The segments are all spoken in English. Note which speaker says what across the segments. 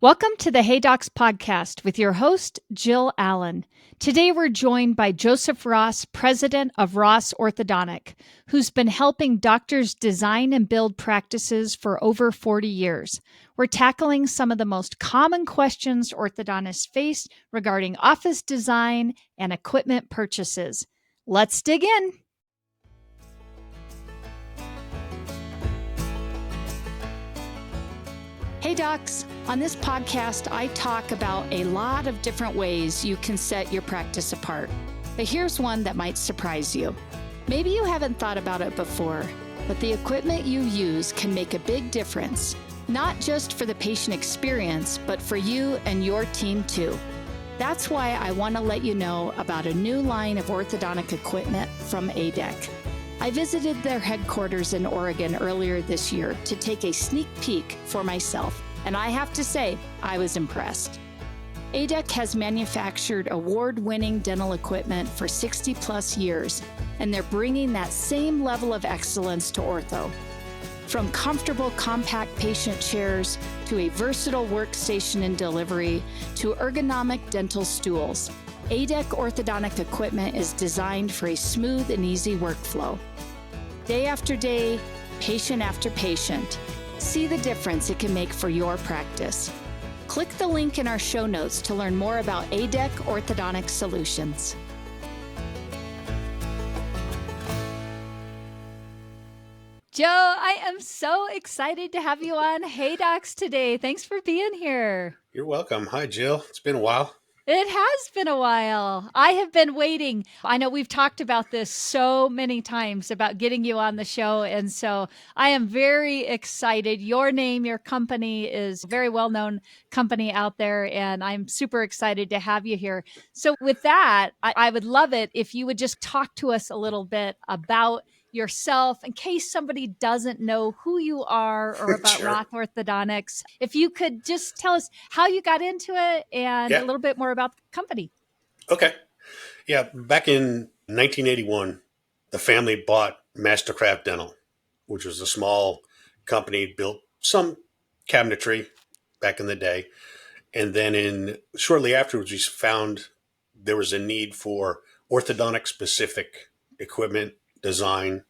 Speaker 1: Welcome to the Hey Docs podcast with your host, Jill Allen. Today we're joined by Joseph Ross, president of Ross Orthodontic, who's been helping doctors design and build practices for over 40 years. We're tackling some of the most common questions orthodontists face regarding office design and equipment purchases. Let's dig in. Hey Docs, on this podcast, I talk about a lot of different ways you can set your practice apart. But here's one that might surprise you. Maybe you haven't thought about it before, but the equipment you use can make a big difference, not just for the patient experience, but for you and your team too. That's why I want to let you know about a new line of orthodontic equipment from ADEC. I visited their headquarters in Oregon earlier this year to take a sneak peek for myself, and I have to say, I was impressed. ADEC has manufactured award-winning dental equipment for 60 plus years, and they're bringing that same level of excellence to ortho. From comfortable, compact patient chairs to a versatile workstation and delivery to ergonomic dental stools, ADEC orthodontic equipment is designed for a smooth and easy workflow. Day after day, patient after patient, see the difference it can make for your practice. Click the link in our show notes to learn more about ADEC Orthodontic Solutions. Joe, I am so excited to have you on Hey Docs today. Thanks for being here.
Speaker 2: You're welcome. Hi, Jill. It's been a while.
Speaker 1: It has been a while. I have been waiting. I know we've talked about this so many times about getting you on the show. And so I am very excited. Your name, your company is a very well-known company out there. And I'm super excited to have you here. So with that, I would love it if you would just talk to us a little bit about yourself in case somebody doesn't know who you are or about
Speaker 2: Sure.
Speaker 1: Ross Orthodontics. If you could just tell us how you got into it and a little bit more about the company.
Speaker 2: Okay. Yeah. Back in 1981, the family bought Mastercraft Dental, which was a small company, built some cabinetry back in the day. And then shortly afterwards, we found there was a need for orthodontic specific equipment design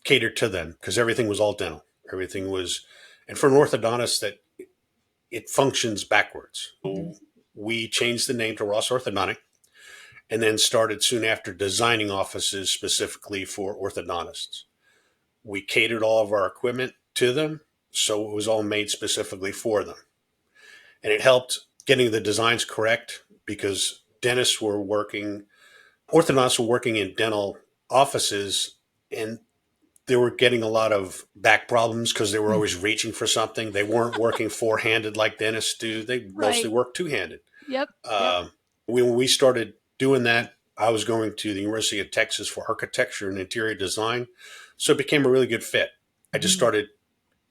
Speaker 2: catered to them because everything was all dental. Everything was, and for an orthodontist, that it functions backwards. Mm-hmm. We changed the name to Ross Orthodontic and then started soon after designing offices specifically for orthodontists. We catered all of our equipment to them, so it was all made specifically for them. And it helped getting the designs correct because orthodontists were working in dental offices, and they were getting a lot of back problems because they were always reaching for something. They weren't working four-handed like dentists do. They mostly work two-handed.
Speaker 1: Yep.
Speaker 2: When we started doing that, I was going to the University of Texas for architecture and interior design. So it became a really good fit. I just started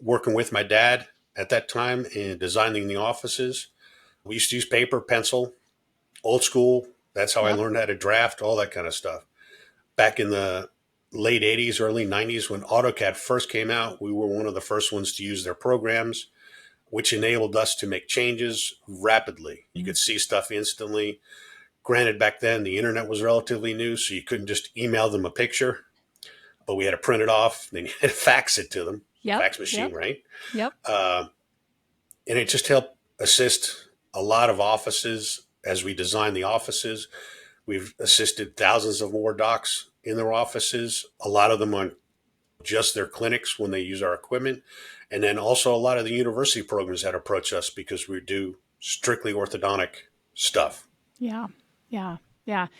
Speaker 2: working with my dad at that time and designing the offices. We used to use paper, pencil, old school. That's how I learned how to draft, all that kind of stuff. Back in the late 80s, early 90s, when AutoCAD first came out, we were one of the first ones to use their programs, which enabled us to make changes rapidly. You could see stuff instantly. Granted, back then, the internet was relatively new, so you couldn't just email them a picture, but we had to print it off, then you had to fax it to them. Fax machine, right?
Speaker 1: Yep.
Speaker 2: And it just helped assist a lot of offices as we design the offices. We've assisted thousands of more docs in their offices, a lot of them on just their clinics when they use our equipment. And then also a lot of the university programs that approach us because we do strictly orthodontic stuff.
Speaker 1: Yeah.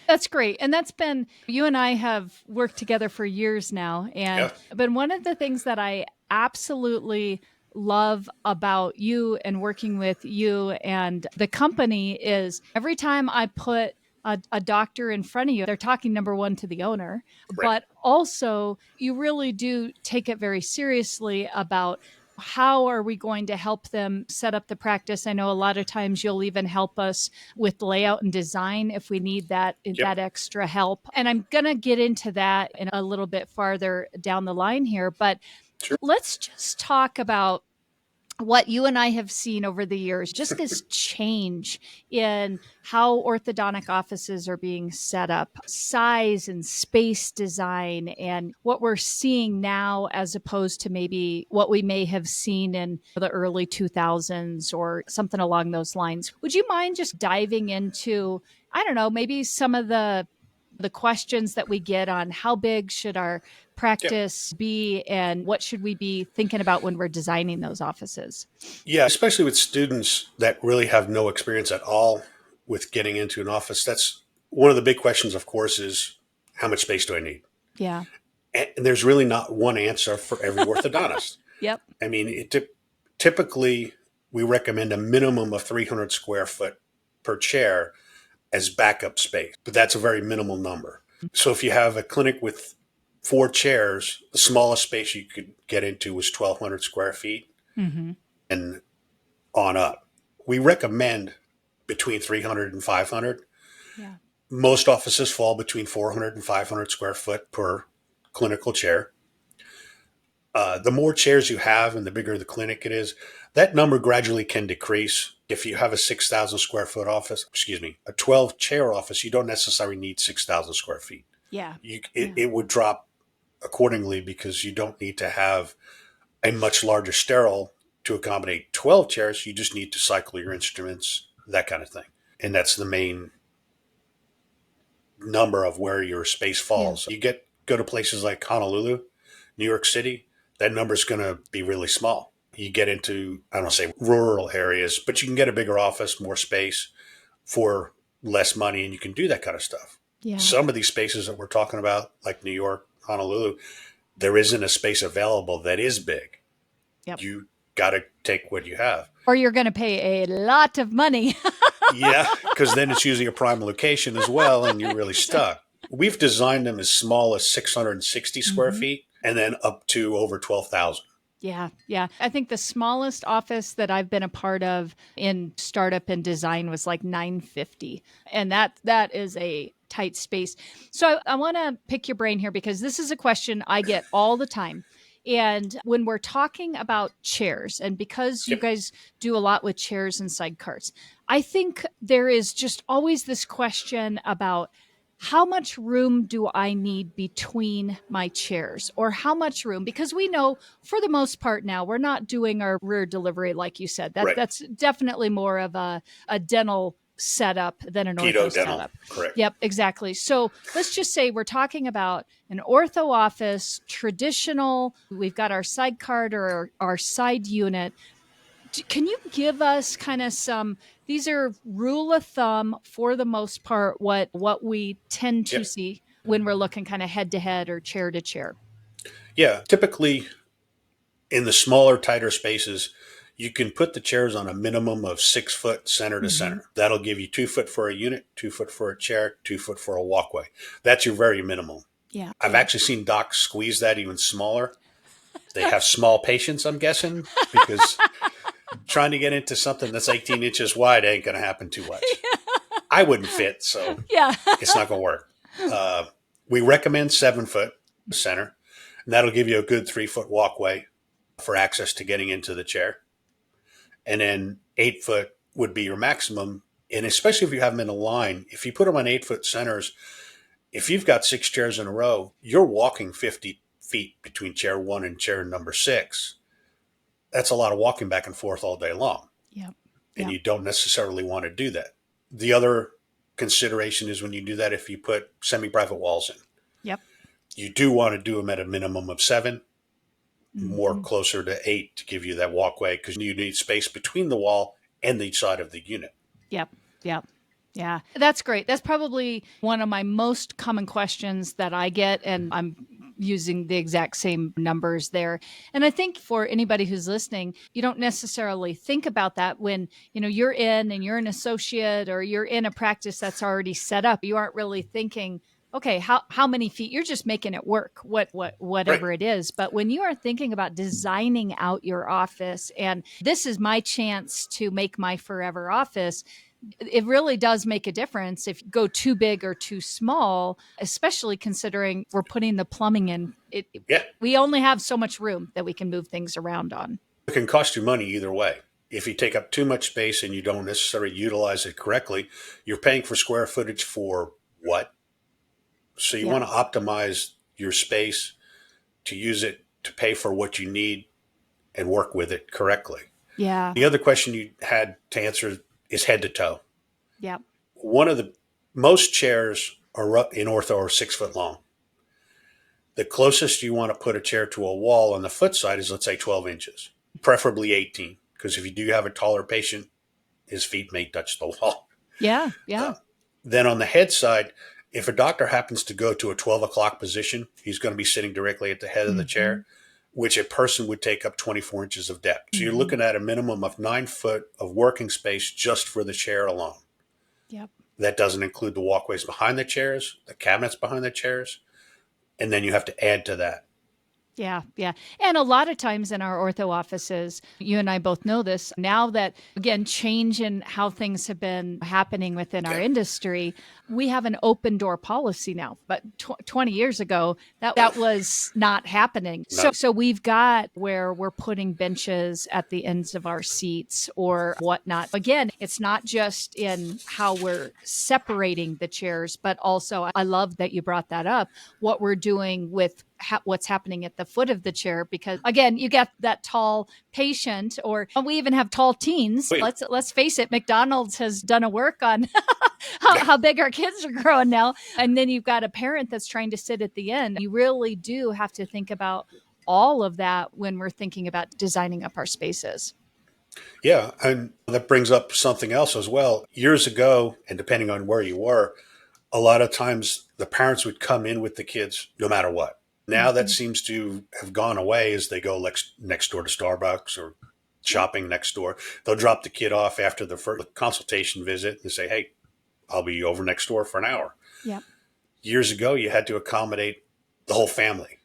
Speaker 1: That's great. And that's been, you and I have worked together for years now. And but one of the things that I absolutely love about you and working with you and the company is every time I put a doctor in front of you, they're talking number one to the owner, but also you really do take it very seriously about how are we going to help them set up the practice? I know a lot of times you'll even help us with layout and design if we need that extra help. And I'm going to get into that in a little bit farther down the line here, but let's just talk about what you and I have seen over the years, just this change in how orthodontic offices are being set up, size and space design, and what we're seeing now as opposed to maybe what we may have seen in the early 2000s or something along those lines. Would you mind just diving into, I don't know, maybe some of the questions that we get on how big should our
Speaker 2: Yeah.
Speaker 1: practice be and what should we be thinking about when we're designing those offices?
Speaker 2: Yeah, especially with students that really have no experience at all with getting into an office. That's one of the big questions, of course, is how much space do I need?
Speaker 1: Yeah.
Speaker 2: And there's really not one answer for every orthodontist.
Speaker 1: Yep.
Speaker 2: I mean, typically we recommend a minimum of 300 square foot per chair as backup space, but that's a very minimal number. So if you have a clinic with 4 chairs, the smallest space you could get into was 1,200 square feet
Speaker 1: Mm-hmm.
Speaker 2: and on up. We recommend between 300 and 500.
Speaker 1: Yeah.
Speaker 2: Most offices fall between 400 and 500 square foot per clinical chair. The more chairs you have and the bigger the clinic it is, that number gradually can decrease. If you have a 6,000 square foot office, a 12 chair office, you don't necessarily need 6,000 square feet.
Speaker 1: Yeah.
Speaker 2: It would drop accordingly because you don't need to have a much larger sterile to accommodate 12 chairs. You just need to cycle your instruments, that kind of thing. And that's the main number of where your space falls. Yeah. Go to places like Honolulu, New York City, that number is going to be really small. You get into, I don't say rural areas, but you can get a bigger office, more space for less money, and you can do that kind of stuff.
Speaker 1: Yeah.
Speaker 2: Some of these spaces that we're talking about, like New York, Honolulu, there isn't a space available that is big.
Speaker 1: Yep.
Speaker 2: You got to take what you have.
Speaker 1: Or you're going to pay a lot of money.
Speaker 2: Yeah, because then it's usually a prime location as well, and you're really stuck. We've designed them as small as 660 square feet and then up to over 12,000.
Speaker 1: Yeah. Yeah. I think the smallest office that I've been a part of in startup and design was like 950. And that is a tight space. So I want to pick your brain here because this is a question I get all the time. And when we're talking about chairs, and because you guys do a lot with chairs and side carts, I think there is just always this question about how much room do I need between my chairs, or how much room? Because we know for the most part now, we're not doing our rear delivery, like you said. That's definitely more of a dental setup than an ortho setup.
Speaker 2: Correct.
Speaker 1: Yep, exactly. So let's just say we're talking about an ortho office, traditional, we've got our side cart or our side unit. Can you give us kind of these are rule of thumb for the most part, what we tend to see when we're looking kind of head to head or chair to chair?
Speaker 2: Yeah, typically in the smaller, tighter spaces, you can put the chairs on a minimum of 6 foot center to center. That'll give you 2 foot for a unit, 2 foot for a chair, 2 foot for a walkway. That's your very minimum.
Speaker 1: Yeah.
Speaker 2: I've actually seen docs squeeze that even smaller. They have small patients, I'm guessing, because trying to get into something that's 18 inches wide ain't going to happen too much. I wouldn't fit, so it's not going to work. We recommend 7 foot center, and that'll give you a good 3 foot walkway for access to getting into the chair. And then 8 foot would be your maximum. And especially if you have them in a line, if you put them on 8 foot centers, if you've got 6 chairs in a row, you're walking 50 feet between chair 1 and chair number 6. That's a lot of walking back and forth all day long.
Speaker 1: Yep.
Speaker 2: And you don't necessarily want to do that. The other consideration is when you do that, if you put semi-private walls in.
Speaker 1: Yep.
Speaker 2: You do want to do them at a minimum of 7, more closer to 8 to give you that walkway, because you need space between the wall and each side of the unit.
Speaker 1: Yep. Yep. Yeah, that's great. That's probably one of my most common questions that I get, and I'm using the exact same numbers there. And I think for anybody who's listening, you don't necessarily think about that when, you're in and you're an associate or you're in a practice that's already set up. You aren't really thinking, okay, how many feet? You're just making it work, whatever it is. But when you are thinking about designing out your office, and this is my chance to make my forever office, it really does make a difference if you go too big or too small, especially considering we're putting the plumbing in. We only have so much room that we can move things around on.
Speaker 2: It can cost you money either way. If you take up too much space and you don't necessarily utilize it correctly, you're paying for square footage for what? So you
Speaker 1: Yep.
Speaker 2: want to optimize your space to use it to pay for what you need and work with it correctly.
Speaker 1: Yeah.
Speaker 2: The other question you had to answer is head to toe.
Speaker 1: Yep.
Speaker 2: One of the most chairs are in ortho are 6 foot long. The closest you want to put a chair to a wall on the foot side is, let's say, 12 inches, preferably 18, because if you do have a taller patient, his feet may touch the wall.
Speaker 1: Yeah. Yeah.
Speaker 2: Then on the head side, if a doctor happens to go to a 12 o'clock position, he's going to be sitting directly at the head of the chair, which a person would take up 24 inches of depth. So you're looking at a minimum of 9 foot of working space just for the chair alone.
Speaker 1: Yep.
Speaker 2: That doesn't include the walkways behind the chairs, the cabinets behind the chairs, and then you have to add to that.
Speaker 1: Yeah, yeah. And a lot of times in our ortho offices, you and I both know this, now that, again, change in how things have been happening within our industry, we have an open door policy now. But 20 years ago, that was not happening.
Speaker 2: No.
Speaker 1: So we've got where we're putting benches at the ends of our seats or whatnot. Again, it's not just in how we're separating the chairs, but also, I love that you brought that up, what we're doing with what's happening at the foot of the chair, because again, you get that tall patient, or we even have tall teens. Let's face it, McDonald's has done a work on how big our kids are growing now. And then you've got a parent that's trying to sit at the end. You really do have to think about all of that when we're thinking about designing up our spaces.
Speaker 2: Yeah, and that brings up something else as well. Years ago, and depending on where you were, a lot of times the parents would come in with the kids no matter what. Now that seems to have gone away as they go next door to Starbucks or shopping next door. They'll drop the kid off after the first consultation visit and say, hey, I'll be over next door for an hour.
Speaker 1: Yep.
Speaker 2: Years ago, you had to accommodate the whole family.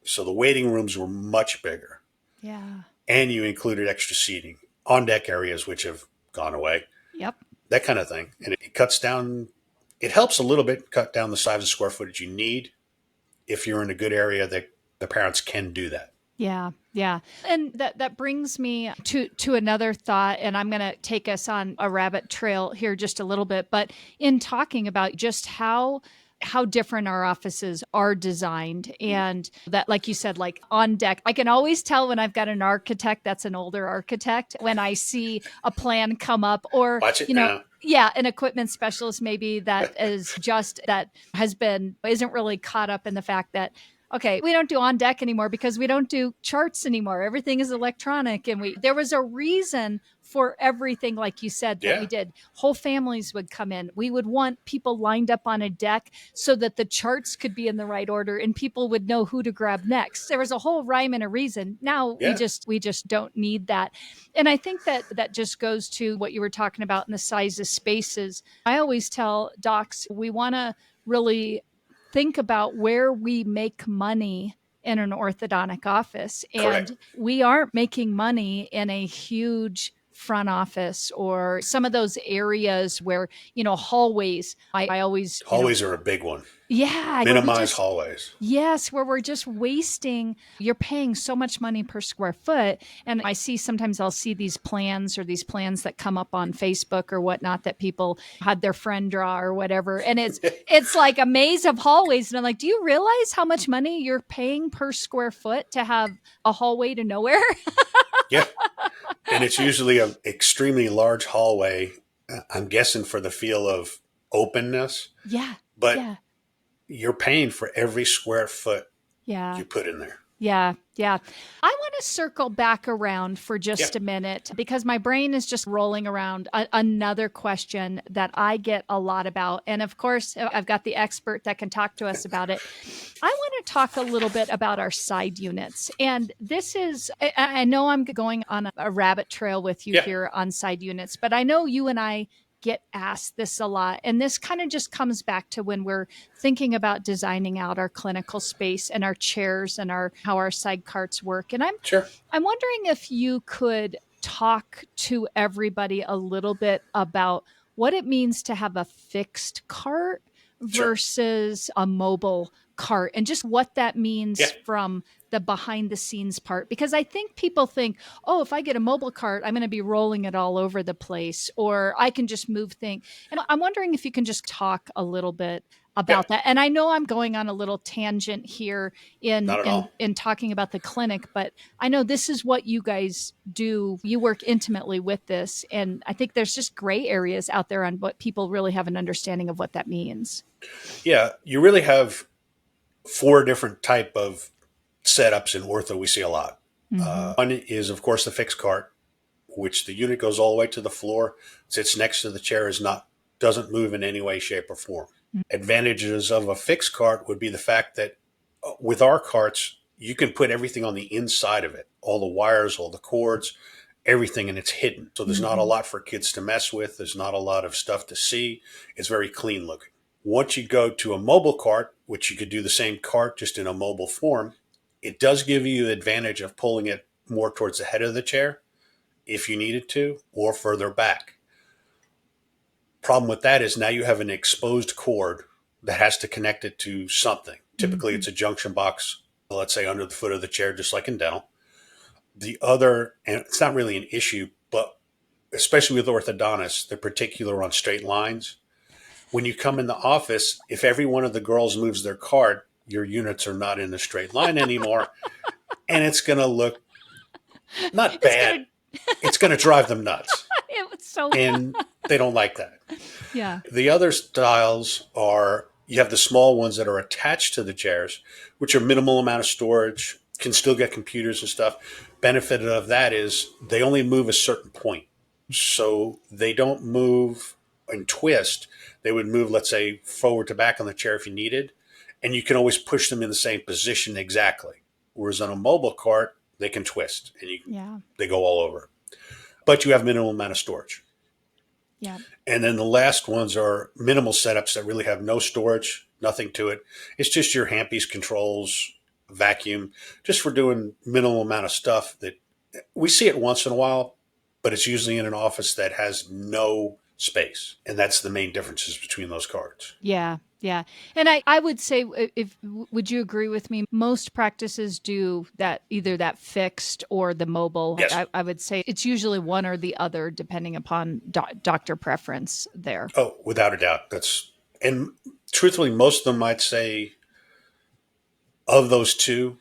Speaker 2: So the waiting rooms were much bigger.
Speaker 1: Yeah.
Speaker 2: And you included extra seating, on deck areas, which have gone away.
Speaker 1: Yep.
Speaker 2: That kind of thing. And it cuts down, it helps a little bit cut down the size of square footage you need. If you're in a good area, that the parents can do that.
Speaker 1: Yeah, yeah. And that brings me to another thought, and I'm going to take us on a rabbit trail here just a little bit, but in talking about just how different our offices are designed, and that, like you said, like on deck, I can always tell when I've got an architect that's an older architect when I see a plan come up, or
Speaker 2: Watch it now.
Speaker 1: Yeah, an equipment specialist maybe that isn't really caught up in the fact that, okay, we don't do on deck anymore because we don't do charts anymore. Everything is electronic. And there was a reason for everything, like you said, that we did. Whole families would come in. We would want people lined up on a deck so that the charts could be in the right order and people would know who to grab next. There was a whole rhyme and a reason. Now we just don't need that. And I think that just goes to what you were talking about in the size of spaces. I always tell docs, we want to really think about where we make money in an orthodontic office. And we aren't making money in a huge front office or some of those areas where, hallways. I always
Speaker 2: Hallways are a big one.
Speaker 1: Yeah.
Speaker 2: Minimize hallways.
Speaker 1: Yes, where we're just wasting, you're paying so much money per square foot. And sometimes I'll see these plans that come up on Facebook or whatnot that people had their friend draw or whatever. And it's like a maze of hallways. And I'm like, do you realize how much money you're paying per square foot to have a hallway to nowhere?
Speaker 2: Yeah. And it's usually an extremely large hallway, I'm guessing for the feel of openness.
Speaker 1: Yeah.
Speaker 2: But you're paying for every square foot you put in there.
Speaker 1: Yeah. Yeah. I want to circle back around for just a minute because my brain is just rolling around another question that I get a lot about. And of course, I've got the expert that can talk to us about it. I want to talk a little bit about our side units. And this is, I know I'm going on a rabbit trail with you here on side units, but I know you and I get asked this a lot. And this kind of just comes back to when we're thinking about designing out our clinical space and our chairs and how our side carts work. And I'm wondering if you could talk to everybody a little bit about what it means to have a fixed cart versus a mobile cart, and just what that means
Speaker 2: Yeah.
Speaker 1: from the behind the scenes part. Because I think people think, oh, if I get a mobile cart, I'm going to be rolling it all over the place, or I can just move things. And I'm wondering if you can just talk a little bit about that. And I know I'm going on a little tangent here
Speaker 2: Not at all.
Speaker 1: in talking about the clinic, but I know this is what you guys do. You work intimately with this. And I think there's just gray areas out there on what people really have an understanding of what that means.
Speaker 2: Yeah, you really have 4 different type of setups in ortho we see a lot. One is, of course, the fixed cart, which the unit goes all the way to the floor, sits next to the chair, doesn't move in any way, shape, or form. Advantages of a fixed cart would be the fact that with our carts, you can put everything on the inside of it, all the wires, all the cords, everything, and it's hidden. So there's not a lot for kids to mess with. There's not a lot of stuff to see. It's very clean looking. Once you go to a mobile cart, which you could do the same cart just in a mobile form, it does give you the advantage of pulling it more towards the head of the chair if you needed to, or further back. Problem with that is now you have an exposed cord that has to connect it to something. Typically, it's a junction box, let's say under the foot of the chair, just like in dental. The other, and it's not really an issue, but especially with orthodontists, they're particular on straight lines. When you come in the office, if every one of the girls moves their cart, your units are not in a straight line anymore. And it's going to look not bad. It's going to drive them nuts. And they don't like that.
Speaker 1: Yeah.
Speaker 2: The other styles are, you have the small ones that are attached to the chairs, which are minimal amount of storage, can still get computers and stuff. Benefit of that is they only move a certain point. So they don't move and twist. They would move, let's say, forward to back on the chair if you needed. And you can always push them in the same position exactly. Whereas on a mobile cart, they can twist and they go all over. But you have minimal amount of storage.
Speaker 1: Yeah.
Speaker 2: And then the last ones are minimal setups that really have no storage, nothing to it. It's just your handpiece controls, vacuum, just for doing minimal amount of stuff that we see it once in a while, but it's usually in an office that has no space. And that's the main differences between those cards.
Speaker 1: Yeah. Yeah. And I would say, would you agree with me? Most practices do that, either that fixed or the mobile.
Speaker 2: Yes.
Speaker 1: I would say it's usually one or the other, depending upon doctor preference there.
Speaker 2: Oh, without a doubt. And truthfully, most of them, I'd say of those two,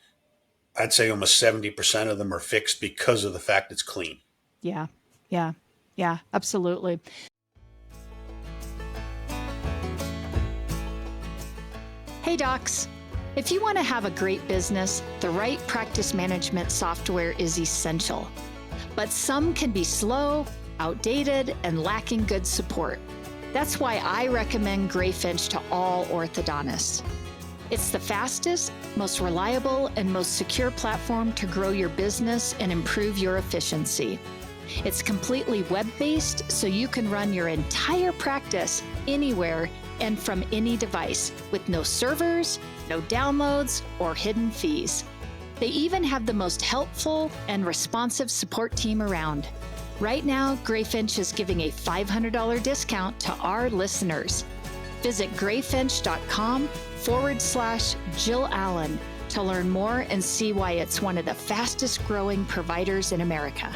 Speaker 2: I'd say almost 70% of them are fixed because of the fact it's clean.
Speaker 1: Yeah. Yeah. Yeah, absolutely. Hey docs, if you want to have a great business, the right practice management software is essential. But some can be slow, outdated, and lacking good support. That's why I recommend Greyfinch to all orthodontists. It's the fastest, most reliable, and most secure platform to grow your business and improve your efficiency. It's completely web-based, so you can run your entire practice anywhere and from any device with no servers, no downloads, or hidden fees. They even have the most helpful and responsive support team around. Right now, Greyfinch is giving a $500 discount to our listeners. Visit greyfinch.com/Jill Allen to learn more and see why it's one of the fastest growing providers in America.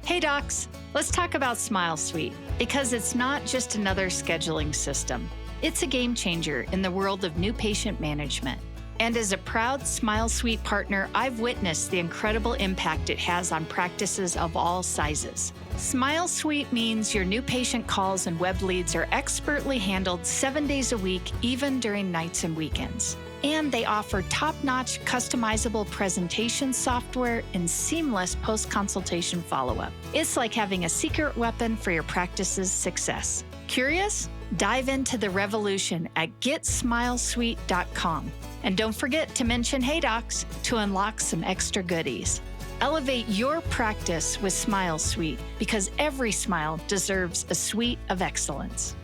Speaker 1: Hey docs, let's talk about Smile Suite, because it's not just another scheduling system. It's a game changer in the world of new patient management. And as a proud Smile Suite partner, I've witnessed the incredible impact it has on practices of all sizes. Smile Suite means your new patient calls and web leads are expertly handled 7 days a week, even during nights and weekends. And they offer top-notch customizable presentation software and seamless post-consultation follow-up. It's like having a secret weapon for your practice's success. Curious? Dive into the revolution at GetSmileSuite.com. And don't forget to mention Hey Docs to unlock some extra goodies. Elevate your practice with Smile Suite, because every smile deserves a suite of excellence.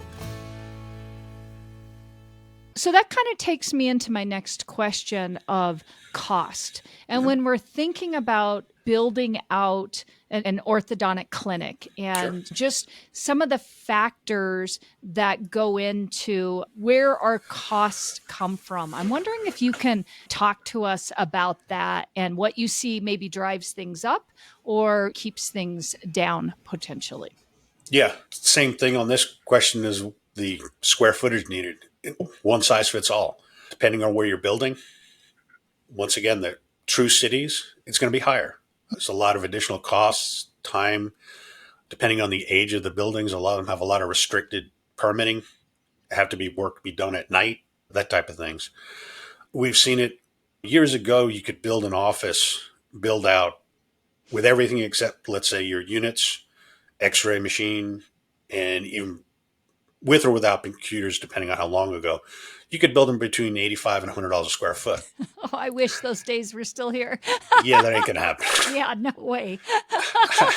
Speaker 1: So that kind of takes me into my next question of cost. And when we're thinking about building out an orthodontic clinic
Speaker 2: Sure.
Speaker 1: and just some of the factors that go into where our costs come from, I'm wondering if you can talk to us about that and what you see maybe drives things up or keeps things down potentially.
Speaker 2: Yeah. Same thing on this question as the square footage needed. One size fits all. Depending on where you're building, once again, the true cities, it's going to be higher. There's a lot of additional costs, time, depending on the age of the buildings. A lot of them have a lot of restricted permitting, have to be work be done at night, that type of things. We've seen it years ago. You could build an office, build out with everything except, let's say, your units, x-ray machine, and even with or without computers, depending on how long ago, you could build them between $85 and $100 a square foot.
Speaker 1: Oh, I wish those days were still here.
Speaker 2: Yeah, that ain't going to happen.
Speaker 1: Yeah, no way.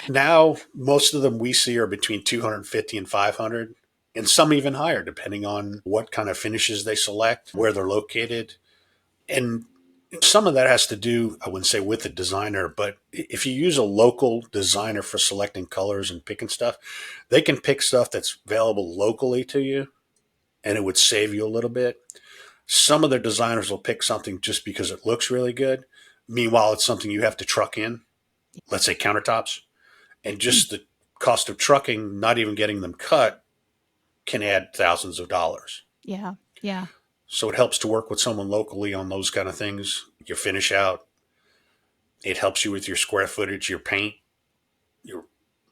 Speaker 2: Now, most of them we see are between 250 and 500, and some even higher, depending on what kind of finishes they select, where they're located. And some of that has to do, I wouldn't say with the designer, but if you use a local designer for selecting colors and picking stuff, they can pick stuff that's available locally to you, and it would save you a little bit. Some of their designers will pick something just because it looks really good. Meanwhile, it's something you have to truck in, let's say countertops, and just the cost of trucking, not even getting them cut, can add thousands of dollars.
Speaker 1: Yeah. Yeah.
Speaker 2: So it helps to work with someone locally on those kind of things. Your finish out, it helps you with your square footage, your paint, your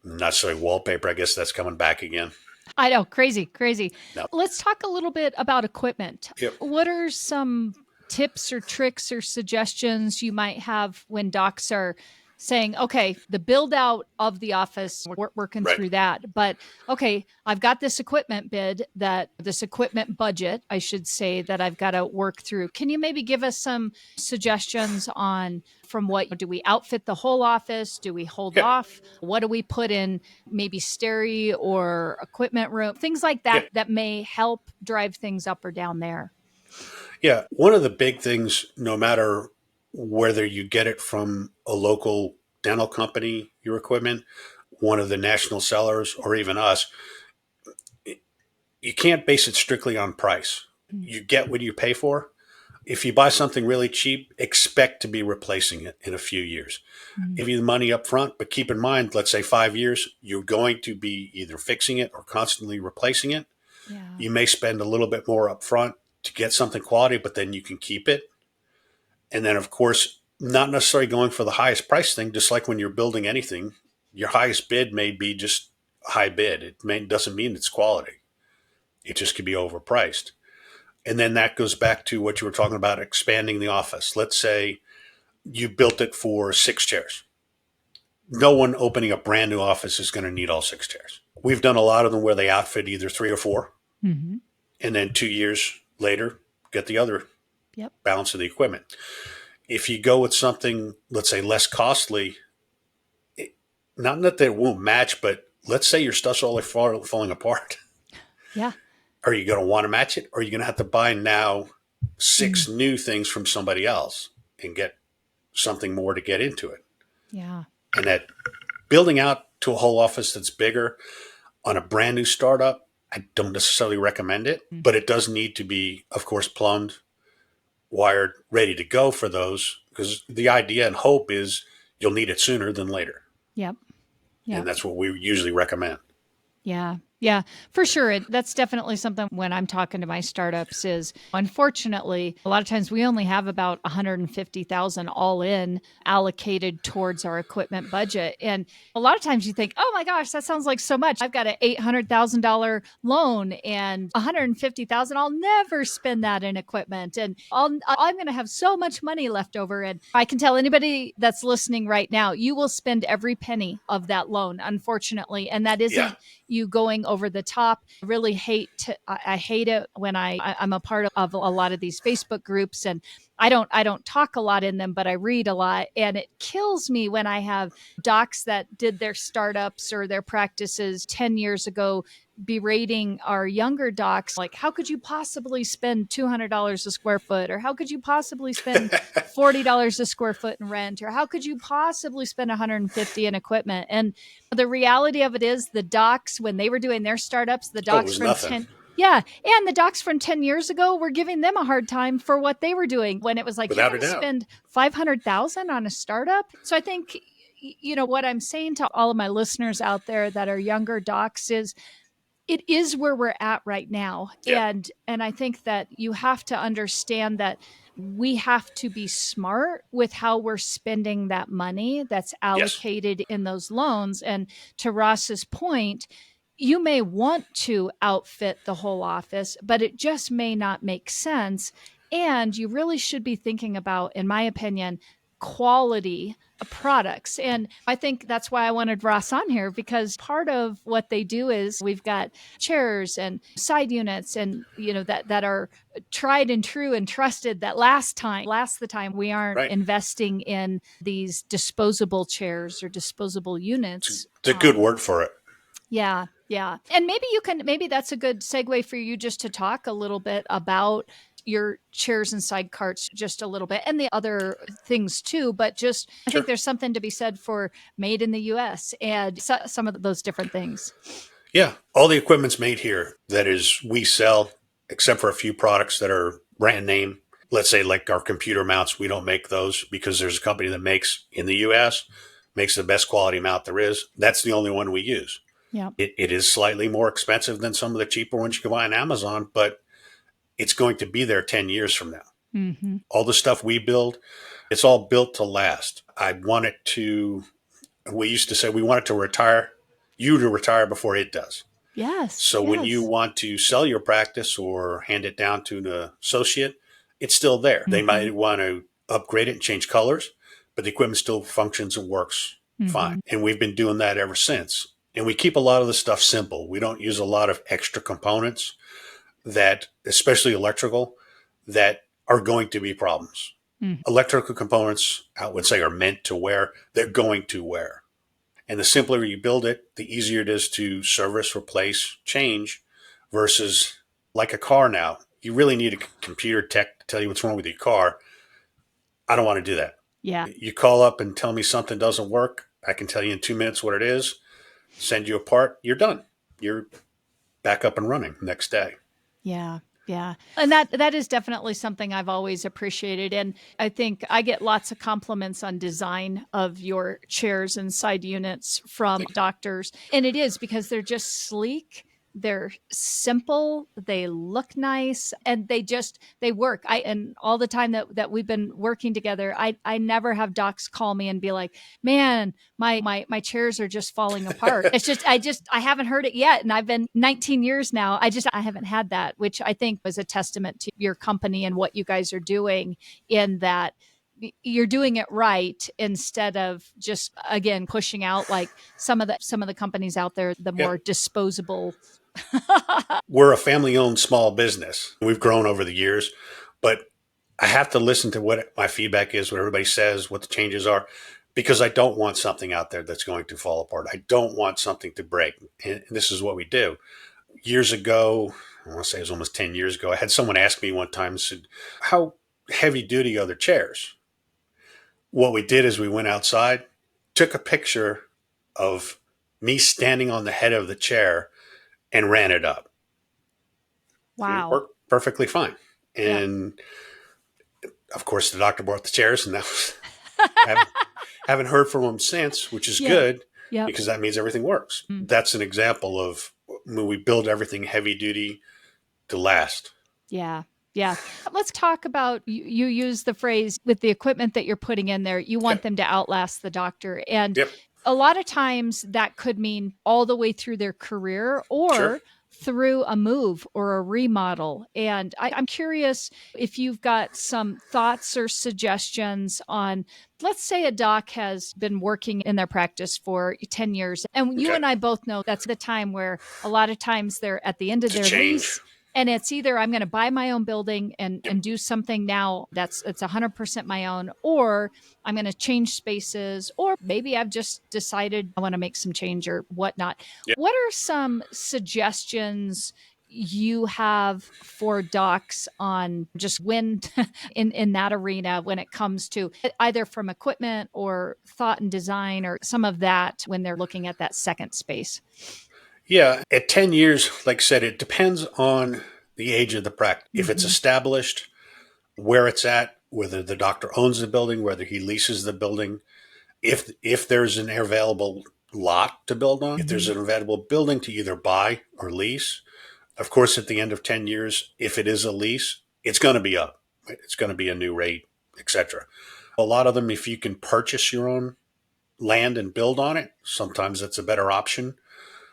Speaker 2: not necessarily wallpaper. I guess that's coming back again.
Speaker 1: I know. Crazy, crazy.
Speaker 2: No.
Speaker 1: Let's talk a little bit about equipment.
Speaker 2: Yep.
Speaker 1: What are some tips or tricks or suggestions you might have when docs are saying, okay, the build out of the office, we're working
Speaker 2: Right.
Speaker 1: through that. But okay, I've got this equipment this equipment budget, I should say, that I've got to work through. Can you maybe give us some suggestions on from what do we outfit the whole office? Do we hold
Speaker 2: Yeah.
Speaker 1: off? What do we put in maybe steri or equipment room? Things like that that may help drive things up or down there.
Speaker 2: Yeah. One of the big things, no matter whether you get it from a local dental company, your equipment, one of the national sellers, or even us, you can't base it strictly on price. You get what you pay for. If you buy something really cheap, expect to be replacing it in a few years. Give you the money up front, but keep in mind, let's say 5 years, you're going to be either fixing it or constantly replacing it.
Speaker 1: Yeah.
Speaker 2: You may spend a little bit more up front to get something quality, but then you can keep it. And then, of course, not necessarily going for the highest price thing, just like when you're building anything, your highest bid may be just a high bid. Doesn't mean it's quality. It just could be overpriced. And then that goes back to what you were talking about, expanding the office. Let's say you built it for 6 chairs. No one opening a brand new office is going to need all 6 chairs. We've done a lot of them where they outfit either 3 or 4.
Speaker 1: Mm-hmm.
Speaker 2: And then 2 years later, get the other balance of the equipment. If you go with something, let's say, less costly, not that they won't match, but let's say your stuff's all falling apart.
Speaker 1: Yeah.
Speaker 2: Are you going to want to match it? Or are you going to have to buy now 6 new things from somebody else and get something more to get into it?
Speaker 1: Yeah.
Speaker 2: And that building out to a whole office that's bigger on a brand new startup, I don't necessarily recommend it, but it does need to be, of course, plumbed, wired, ready to go for those, because the idea and hope is you'll need it sooner than later.
Speaker 1: Yep.
Speaker 2: And that's what we usually recommend.
Speaker 1: Yeah. Yeah, for sure. That's definitely something when I'm talking to my startups is, unfortunately, a lot of times we only have about 150,000 all in allocated towards our equipment budget. And a lot of times you think, oh my gosh, that sounds like so much. I've got an $800,000 loan and 150,000. I'll never spend that in equipment. And I'm going to have so much money left over. And I can tell anybody that's listening right now, you will spend every penny of that loan, unfortunately. And that isn't you going over the top. I hate it when I'm a part of a lot of these Facebook groups, and I don't talk a lot in them, but I read a lot, and it kills me when I have docs that did their startups or their practices 10 years ago berating our younger docs, like, how could you possibly spend $200 a square foot? Or how could you possibly spend $40 a square foot in rent? Or how could you possibly spend $150 in equipment? And the reality of it is the docs, when they were doing their startups, the
Speaker 2: Oh, it
Speaker 1: docs
Speaker 2: was
Speaker 1: from
Speaker 2: nothing.
Speaker 1: yeah. And the docs from 10 years ago were giving them a hard time for what they were doing when it was like, you're
Speaker 2: Without a
Speaker 1: going to
Speaker 2: doubt.
Speaker 1: spend 500,000 on a startup. So I think, what I'm saying to all of my listeners out there that are younger docs is, it is where we're at right now.
Speaker 2: Yeah.
Speaker 1: And I think that you have to understand that we have to be smart with how we're spending that money that's
Speaker 2: Yes.
Speaker 1: allocated in those loans. And to Ross's point, you may want to outfit the whole office, but it just may not make sense. And you really should be thinking about, in my opinion, quality products. And I think that's why I wanted Ross on here, because part of what they do is we've got chairs and side units and, that are tried and true and trusted, that last the time. We aren't
Speaker 2: Right.
Speaker 1: investing in these disposable chairs or disposable units.
Speaker 2: It's a good word for it.
Speaker 1: Yeah. Yeah. And maybe that's a good segue for you just to talk a little bit about your chairs and side carts just a little bit, and the other things too. But just, I think there's something to be said for made in the US and some of those different things.
Speaker 2: Yeah. All the equipment's made here. That is, we sell, except for a few products that are brand name. Let's say like our computer mounts, we don't make those because there's a company that makes in the US, makes the best quality mount there is. That's the only one we use.
Speaker 1: Yeah.
Speaker 2: It is slightly more expensive than some of the cheaper ones you can buy on Amazon, but it's going to be there 10 years from now.
Speaker 1: Mm-hmm.
Speaker 2: All the stuff we build, it's all built to last. We used to say we want it to retire, you to retire before it does.
Speaker 1: Yes.
Speaker 2: So when you want to sell your practice or hand it down to an associate, it's still there. Mm-hmm. They might want to upgrade it and change colors, but the equipment still functions and works fine. And we've been doing that ever since. And we keep a lot of the stuff simple. We don't use a lot of extra components that, especially electrical, that are going to be problems. Electrical components, I would say, are meant to wear. They're going to wear. And the simpler you build it, the easier it is to service, replace, change, versus like a car now. You really need a computer tech to tell you what's wrong with your car. I don't want to do that.
Speaker 1: Yeah.
Speaker 2: You call up and tell me something doesn't work. I can tell you in 2 minutes what it is, send you a part, you're done. You're back up and running next day.
Speaker 1: Yeah. Yeah. And that is definitely something I've always appreciated. And I think I get lots of compliments on design of your chairs and side units from doctors. And it is because they're just sleek. They're simple, they look nice, and they work. And all the time that we've been working together, I never have docs call me and be like, man, my chairs are just falling apart. It's just, I haven't heard it yet. And I've been 19 years now. I haven't had that, which I think was a testament to your company and what you guys are doing, in that you're doing it right instead of just, again, pushing out like some of the companies out there, the more disposable.
Speaker 2: We're a family-owned small business. We've grown over the years, but I have to listen to what my feedback is, what everybody says, what the changes are, because I don't want something out there that's going to fall apart. I don't want something to break. And this is what we do. Years ago, I want to say it was almost 10 years ago, I had someone ask me one time, said, how heavy duty are the chairs? What we did is we went outside, took a picture of me standing on the head of the chair, and ran it up.
Speaker 1: Wow.
Speaker 2: It worked perfectly fine. And of course, the doctor bought the chairs, and haven't heard from him since, which is good because that means everything works. That's an example of when we build everything heavy duty to last.
Speaker 1: Yeah. Yeah. Let's talk about, you use the phrase, with the equipment that you're putting in there, you want them to outlast the doctor. And a lot of times that could mean all the way through their career, or through a move or a remodel. And I'm curious if you've got some thoughts or suggestions on, let's say a doc has been working in their practice for 10 years. And you and I both know that's the time where a lot of times they're at the end of their lease. And it's either I'm going to buy my own building and do something now it's 100% my own, or I'm going to change spaces, or maybe I've just decided I want to make some change or whatnot.
Speaker 2: Yeah.
Speaker 1: What are some suggestions you have for docs on just when in that arena when it comes to either from equipment or thought and design or some of that when they're looking at that second space?
Speaker 2: Yeah. At 10 years, like I said, it depends on the age of the practice. If it's established, where it's at, whether the doctor owns the building, whether he leases the building, if there's an available lot to build on, if there's an available building to either buy or lease. Of course, at the end of 10 years, if it is a lease, it's going to be up. It's going to be a new rate, etc. A lot of them, if you can purchase your own land and build on it, sometimes that's a better option.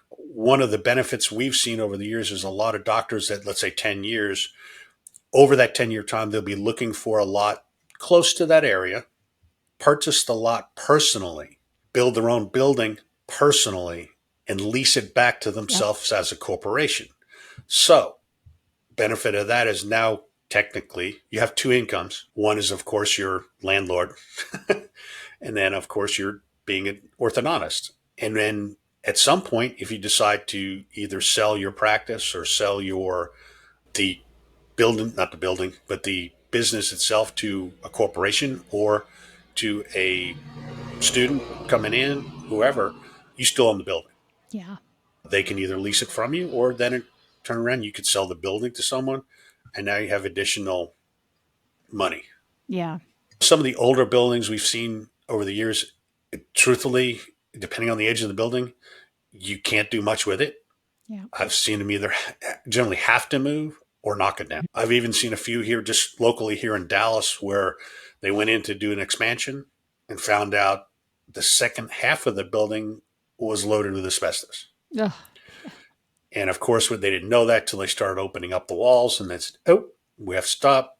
Speaker 2: One of the benefits we've seen over the years is a lot of doctors that, let's say 10 years, over that 10-year time, they'll be looking for a lot close to that area, purchase the lot personally, build their own building personally, and lease it back to themselves as a corporation. So, benefit of that is now technically you have two incomes. One is, of course, your landlord, and then, of course, you're being an orthodontist. And then at some point, if you decide to either sell your practice or sell the building, not the building, but the business itself to a corporation or to a student coming in, whoever, you still own the building.
Speaker 1: Yeah.
Speaker 2: They can either lease it from you or then turn around, you could sell the building to someone and now you have additional money.
Speaker 1: Yeah.
Speaker 2: Some of the older buildings we've seen over the years, truthfully, depending on the age of the building, you can't do much with it.
Speaker 1: Yeah.
Speaker 2: I've seen them either generally have to move or knock it down. I've even seen a few here just locally here in Dallas where they went in to do an expansion and found out the second half of the building was loaded with asbestos.
Speaker 1: Ugh.
Speaker 2: And of course, they didn't know that till they started opening up the walls, and that's, oh, we have to stop,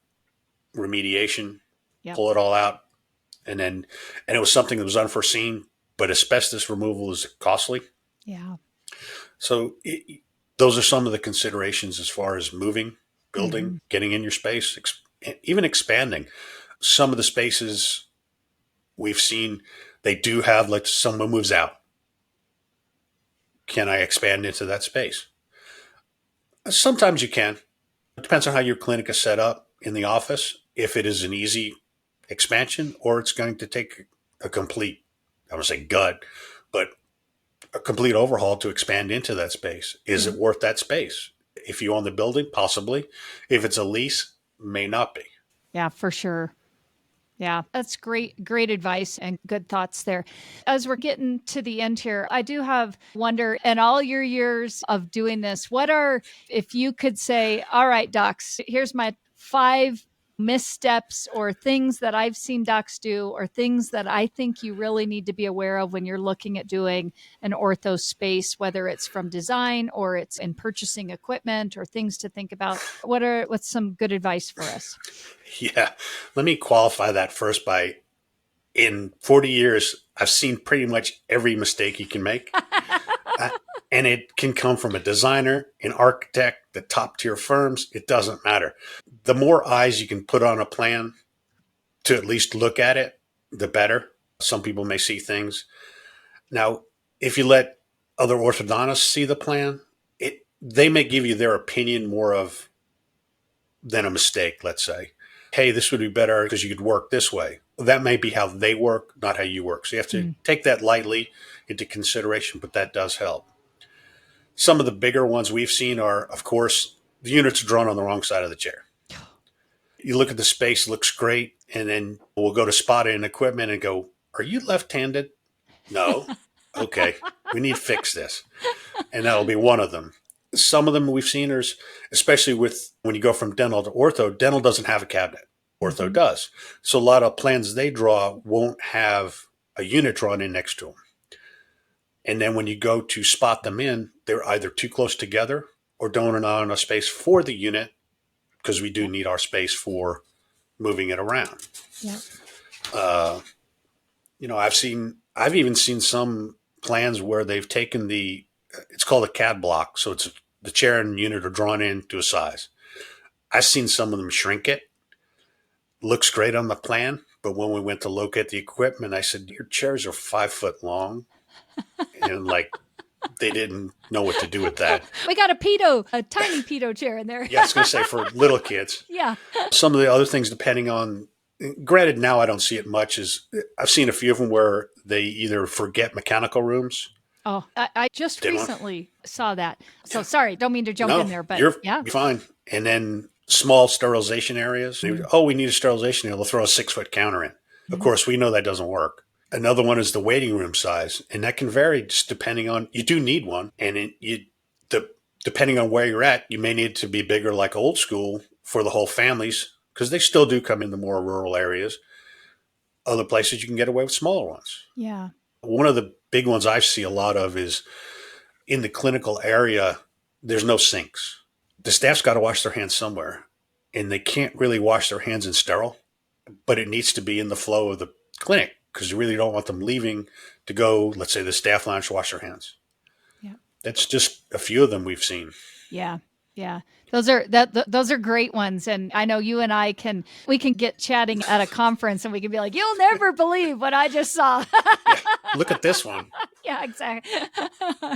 Speaker 2: remediation, pull it all out. And it was something that was unforeseen, but asbestos removal is costly.
Speaker 1: Yeah.
Speaker 2: So those are some of the considerations as far as moving, building, getting in your space, even expanding. Some of the spaces we've seen, they do have, like someone moves out. Can I expand into that space? Sometimes you can. It depends on how your clinic is set up in the office. If it is an easy expansion or it's going to take a complete, I don't say gut, but a complete overhaul to expand into that space. Is it worth that space? If you own the building, possibly. If it's a lease, may not be.
Speaker 1: Yeah, for sure. Yeah, that's great advice and good thoughts there. As we're getting to the end here, I do have wonder in all your years of doing this, if you could say, all right, docs, here's my 5 missteps or things that I've seen docs do or things that I think you really need to be aware of when you're looking at doing an ortho space, whether it's from design or it's in purchasing equipment or things to think about. What's some good advice for us?
Speaker 2: Yeah. Let me qualify that first by, in 40 years, I've seen pretty much every mistake you can make. And it can come from a designer, an architect, the top tier firms. It doesn't matter. The more eyes you can put on a plan to at least look at it, the better. Some people may see things. Now, if you let other orthodontists see the plan, they may give you their opinion more of than a mistake, let's say. Hey, this would be better because you could work this way. That may be how they work, not how you work. So you have to take that lightly into consideration, but that does help. Some of the bigger ones we've seen are, of course, the units are drawn on the wrong side of the chair. You look at the space, looks great, and then we'll go to spot it in equipment and go, are you left-handed? No. Okay, we need to fix this. And that'll be one of them. Some of them we've seen are, especially with when you go from dental to ortho, dental doesn't have a cabinet. Ortho does. So a lot of plans they draw won't have a unit drawn in next to them. And then when you go to spot them in, they're either too close together or don't allow enough space for the unit, because we do need our space for moving it around.
Speaker 1: Yeah.
Speaker 2: I've even seen some plans where they've taken it's called a CAD block. So it's the chair and unit are drawn into a size. I've seen some of them shrink it. Looks great on the plan, but when we went to look at the equipment, I said, your chairs are 5 foot long. And like, they didn't know what to do with that.
Speaker 3: We got a tiny pedo chair in there.
Speaker 2: Yeah, I was going to say for little kids.
Speaker 3: Yeah.
Speaker 2: Some of the other things, depending on, granted, now I don't see it much, is I've seen a few of them where they either forget mechanical rooms.
Speaker 3: Oh, I just recently saw that. So sorry, don't mean to jump in there, but
Speaker 2: you're
Speaker 3: yeah.
Speaker 2: fine. And then small sterilization areas. Oh, we need a sterilization area. They'll throw a 6 foot counter in. Of course, we know that doesn't work. Another one is the waiting room size, and that can vary just depending on, you do need one, and depending on where you're at, you may need to be bigger like old school for the whole families, because they still do come in the more rural areas. Other places you can get away with smaller ones.
Speaker 3: Yeah.
Speaker 2: One of the big ones I see a lot of is in the clinical area, there's no sinks. The staff's got to wash their hands somewhere, and they can't really wash their hands in sterile, but it needs to be in the flow of the clinic, because you really don't want them leaving to go, let's say, the staff lounge to wash their hands.
Speaker 3: Yeah.
Speaker 2: That's just a few of them we've seen.
Speaker 3: Yeah. Yeah. Those are great ones. And I know you and I can get chatting at a conference and we can be like, you'll never believe what I just saw.
Speaker 2: Yeah, look at this one.
Speaker 3: Yeah, exactly.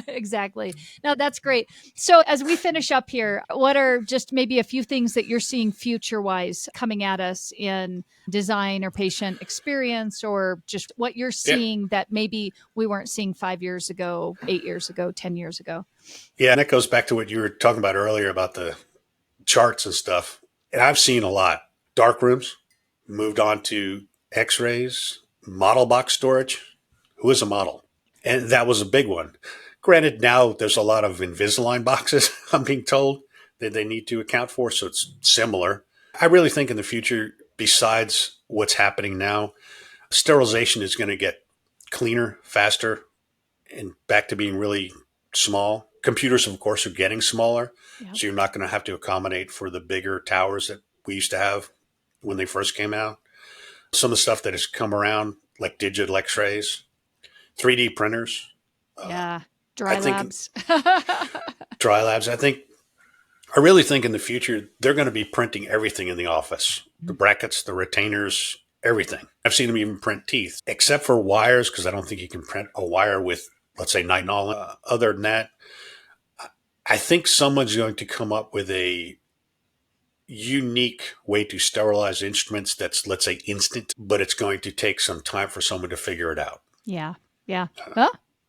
Speaker 3: Exactly. No, that's great. So as we finish up here, what are just maybe a few things that you're seeing future-wise coming at us in design or patient experience, or just what you're seeing that maybe we weren't seeing 5 years ago, 8 years ago, 10 years ago?
Speaker 2: Yeah, and it goes back to what you were talking about earlier about the charts and stuff. And I've seen a lot. Dark rooms, moved on to x-rays, model box storage. Who is a model? And that was a big one. Granted, now there's a lot of Invisalign boxes, I'm being told, that they need to account for. So it's similar. I really think in the future, besides what's happening now, sterilization is going to get cleaner, faster, and back to being really small. Computers, of course, are getting smaller. Yep. So you're not going to have to accommodate for the bigger towers that we used to have when they first came out. Some of the stuff that has come around, like digital x-rays, 3D printers.
Speaker 3: Yeah. Dry labs.
Speaker 2: Dry labs. I really think in the future, they're going to be printing everything in the office. The brackets, the retainers, everything. I've seen them even print teeth, except for wires, because I don't think you can print a wire with, let's say, nitinol. Other than that, I think someone's going to come up with a unique way to sterilize instruments that's, let's say, instant, but it's going to take some time for someone to figure it out.
Speaker 3: Yeah. Yeah.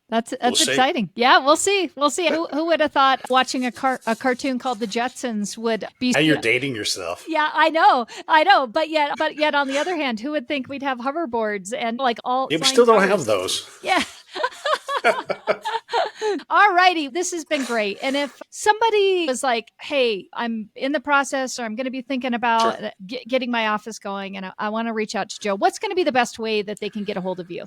Speaker 3: That's exciting. Yeah, we'll see. We'll see. Who would have thought watching a cartoon called The Jetsons would be?
Speaker 2: Now you're dating yourself.
Speaker 3: Yeah, I know. But yet, on the other hand, who would think we'd have hoverboards and like all?
Speaker 2: Yeah, we still don't have those.
Speaker 3: Yeah. All righty. This has been great. And if somebody was like, hey, I'm in the process, or I'm going to be thinking about getting my office going, and I want to reach out to Joe, what's going to be the best way that they can get a hold of you?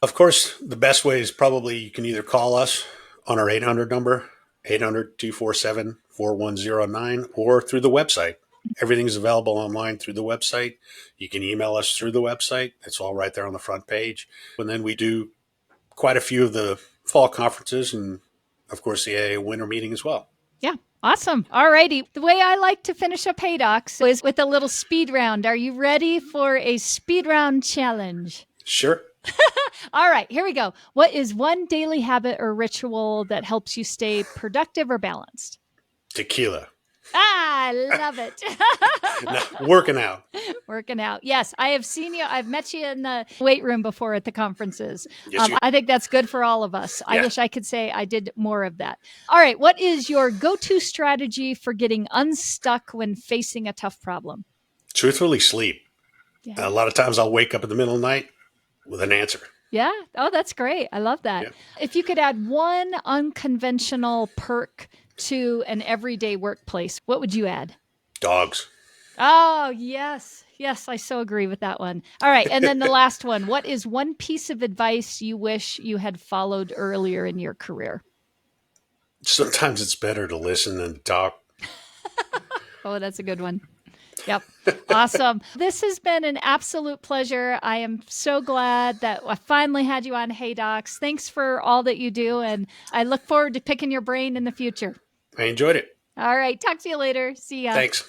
Speaker 2: Of course, the best way is probably you can either call us on our 800 number, 800-247-4109, or through the website. Everything's available online through the website. You can email us through the website. It's all right there on the front page. And then we do quite a few of the fall conferences and, of course, the AA winter meeting as well. Yeah.
Speaker 3: Awesome. All righty. The way I like to finish up Hey Docs is with a little speed round. Are you ready for a speed round challenge?
Speaker 2: Sure.
Speaker 3: All right, here we go. What is one daily habit or ritual that helps you stay productive or balanced?
Speaker 2: Tequila.
Speaker 3: I love it.
Speaker 2: No, working out.
Speaker 3: Working out. Yes, I have seen you. I've met you in the weight room before at the conferences.
Speaker 2: Yes,
Speaker 3: I think that's good for all of us.
Speaker 2: Yeah.
Speaker 3: I wish I could say I did more of that. All right, what is your go-to strategy for getting unstuck when facing a tough problem?
Speaker 2: Truthfully, sleep.
Speaker 3: Yeah.
Speaker 2: A lot of times I'll wake up in the middle of the night with an answer.
Speaker 3: Yeah. Oh, that's great. I love that.
Speaker 2: Yeah.
Speaker 3: If you could add one unconventional perk to an everyday workplace, what would you add?
Speaker 2: Dogs.
Speaker 3: Oh, yes. Yes, I so agree with that one. All right. And then the last one. What is one piece of advice you wish you had followed earlier in your career?
Speaker 2: Sometimes it's better to listen than to talk.
Speaker 3: Oh, that's a good one. Yep. Awesome. This has been an absolute pleasure. I am so glad that I finally had you on Hey Docs. Thanks for all that you do. And I look forward to picking your brain in the future.
Speaker 2: I enjoyed it.
Speaker 3: All right. Talk to you later. See ya.
Speaker 2: Thanks.